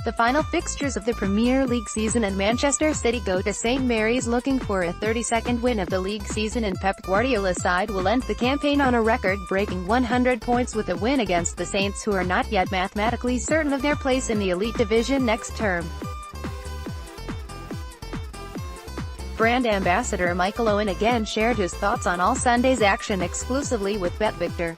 The final fixtures of the Premier League season, and Manchester City go to St Mary's looking for a 32nd win of the league season, and Pep Guardiola's side will end the campaign on a record-breaking 100 points with a win against the Saints, who are not yet mathematically certain of their place in the elite division next term. Brand ambassador Michael Owen again shared his thoughts on all Sunday's action exclusively with BetVictor.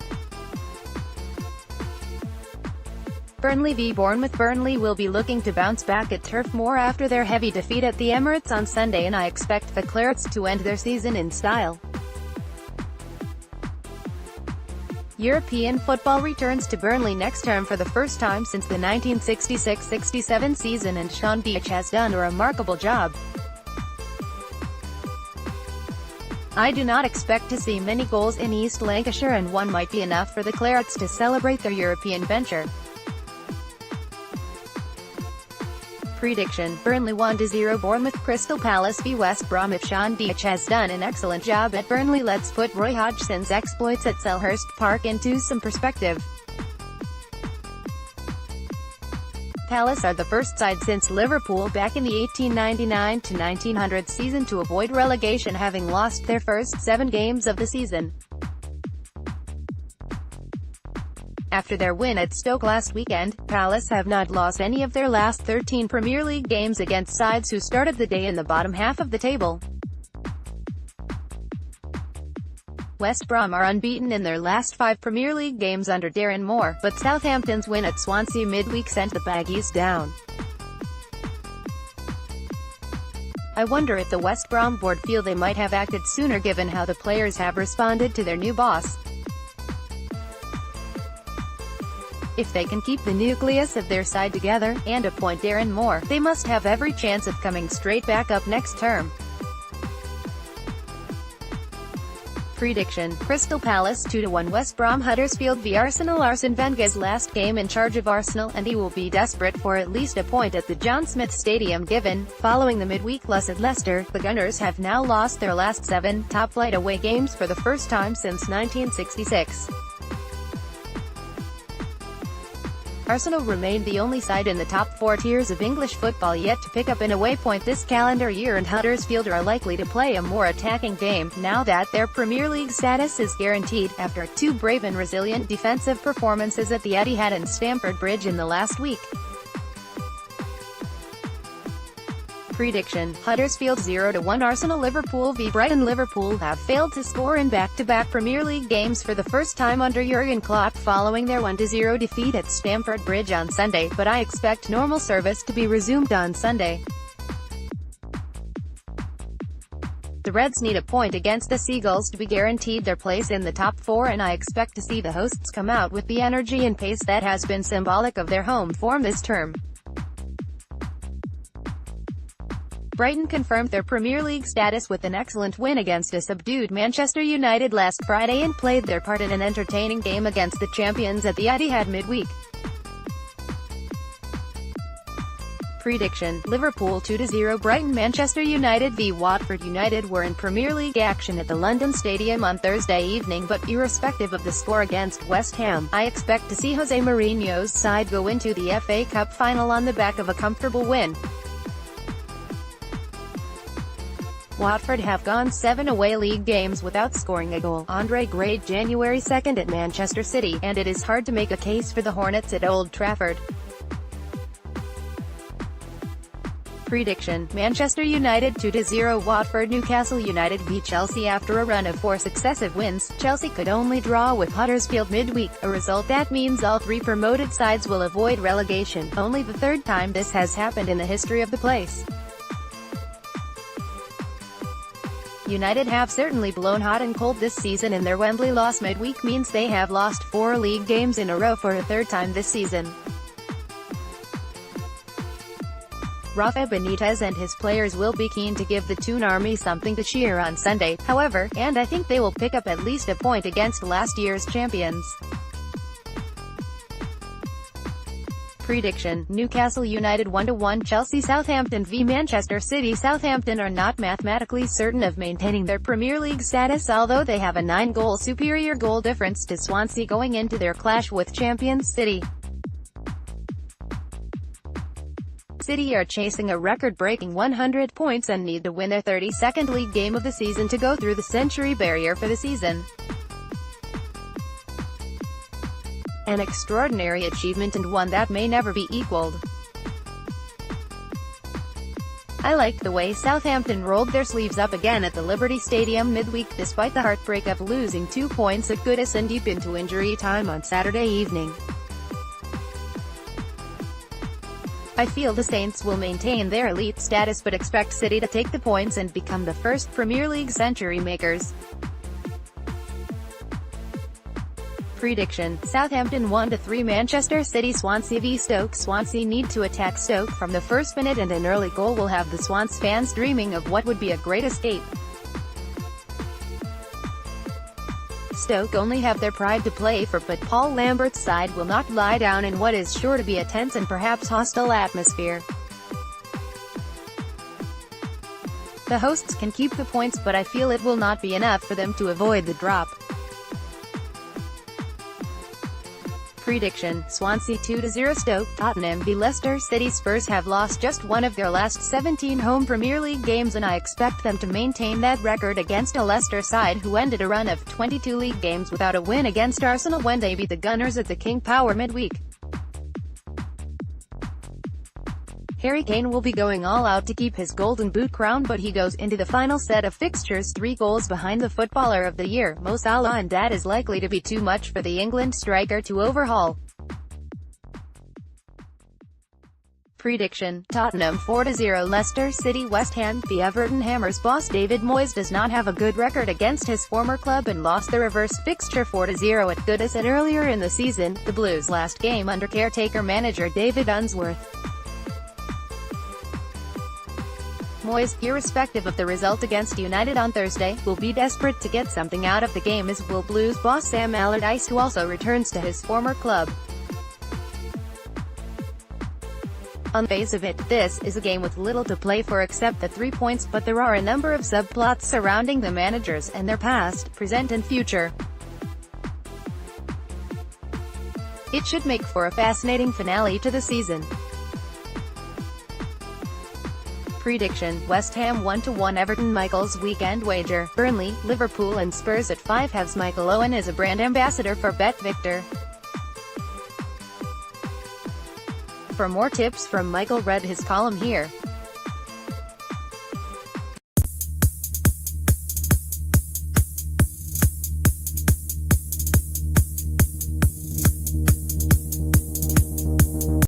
Burnley v Bournemouth. Burnley will be looking to bounce back at Turf Moor after their heavy defeat at the Emirates on Sunday, and I expect the Clarets to end their season in style. European football returns to Burnley next term for the first time since the 1966-67 season, and Sean Dyche has done a remarkable job. I do not expect to see many goals in East Lancashire, and one might be enough for the Clarets to celebrate their European venture. Prediction: Burnley 1-0 Bournemouth. Crystal Palace v West Brom. If Sean Dyche has done an excellent job at Burnley, let's put Roy Hodgson's exploits at Selhurst Park into some perspective. Palace are the first side since Liverpool back in the 1899-1900 season to avoid relegation, having lost their first 7 games of the season. After their win at Stoke last weekend, Palace have not lost any of their last 13 Premier League games against sides who started the day in the bottom half of the table. West Brom are unbeaten in their last 5 Premier League games under Darren Moore, but Southampton's win at Swansea midweek sent the Baggies down. I wonder if the West Brom board feel they might have acted sooner given how the players have responded to their new boss. If they can keep the nucleus of their side together, and appoint Darren Moore, they must have every chance of coming straight back up next term. Prediction: Crystal Palace 2-1 West Brom. Huddersfield v Arsenal. Arsene Wenger's last game in charge of Arsenal, and he will be desperate for at least a point at the John Smith Stadium given. Following the midweek loss at Leicester, the Gunners have now lost their last 7 top-flight away games for the first time since 1966. Arsenal remained the only side in the top 4 tiers of English football yet to pick up an away point this calendar year, and Huddersfield are likely to play a more attacking game, now that their Premier League status is guaranteed, after 2 brave and resilient defensive performances at the Etihad and Stamford Bridge in the last week. Prediction: Huddersfield 0-1 Arsenal. Liverpool v Brighton. Liverpool have failed to score in back-to-back Premier League games for the first time under Jurgen Klopp following their 1-0 defeat at Stamford Bridge on Sunday, but I expect normal service to be resumed on Sunday. The Reds need a point against the Seagulls to be guaranteed their place in the top 4, and I expect to see the hosts come out with the energy and pace that has been symbolic of their home form this term. Brighton confirmed their Premier League status with an excellent win against a subdued Manchester United last Friday, and played their part in an entertaining game against the champions at the Etihad midweek. Prediction: Liverpool 2-0 Brighton. Manchester United v Watford. United were in Premier League action at the London Stadium on Thursday evening, but irrespective of the score against West Ham, I expect to see Jose Mourinho's side go into the FA Cup final on the back of a comfortable win. Watford have gone 7 away league games without scoring a goal. Andre Gray January 2nd at Manchester City, and it is hard to make a case for the Hornets at Old Trafford. Prediction: Manchester United 2-0 Watford. Newcastle United v Chelsea. After a run of 4 successive wins, Chelsea could only draw with Huddersfield midweek, a result that means all 3 promoted sides will avoid relegation, only the 3rd time this has happened in the history of the place. United have certainly blown hot and cold this season, and their Wembley loss midweek means they have lost 4 league games in a row for a 3rd time this season. Rafa Benitez and his players will be keen to give the Toon Army something to cheer on Sunday, however, and I think they will pick up at least a point against last year's champions. Prediction: Newcastle United 1-1 Chelsea. Southampton v Manchester City. Southampton are not mathematically certain of maintaining their Premier League status, although they have a 9-goal superior goal difference to Swansea going into their clash with champions City. City are chasing a record-breaking 100 points and need to win their 32nd league game of the season to go through the century barrier for the season. An extraordinary achievement and one that may never be equaled. I liked the way Southampton rolled their sleeves up again at the Liberty Stadium midweek, despite the heartbreak of losing 2 points at Goodison deep into injury time on Saturday evening. I feel the Saints will maintain their elite status but expect City to take the points and become the first Premier League century makers. Prediction: Southampton 1-3 Manchester City Swansea v Stoke. Swansea need to attack Stoke from the first minute, and an early goal will have the Swans fans dreaming of what would be a great escape. Stoke only have their pride to play for, but Paul Lambert's side will not lie down in what is sure to be a tense and perhaps hostile atmosphere. The hosts can keep the points, but I feel it will not be enough for them to avoid the drop. Prediction: Swansea 2-0 Stoke. Tottenham v Leicester City. Spurs have lost just one of their last 17 home Premier League games, and I expect them to maintain that record against a Leicester side who ended a run of 22 league games without a win against Arsenal when they beat the Gunners at the King Power midweek. Harry Kane will be going all out to keep his Golden Boot crown, but he goes into the final set of fixtures 3 goals behind the Footballer of the Year, Mo Salah, and that is likely to be too much for the England striker to overhaul. Prediction: Tottenham 4-0 Leicester City. West Ham v Everton. Hammers boss David Moyes does not have a good record against his former club and lost the reverse fixture 4-0 at Goodison earlier in the season, the Blues' last game under caretaker manager David Unsworth. Moyes, irrespective of the result against United on Thursday, will be desperate to get something out of the game, as will Blues boss Sam Allardyce, who also returns to his former club. On the face of it, this is a game with little to play for except the 3 points, but there are a number of subplots surrounding the managers and their past, present and future. It should make for a fascinating finale to the season. Prediction: West Ham 1-1 Everton. Michael's weekend wager: Burnley, Liverpool and Spurs at 5/2. Michael Owen is a brand ambassador for BetVictor. For more tips from Michael, read his column here.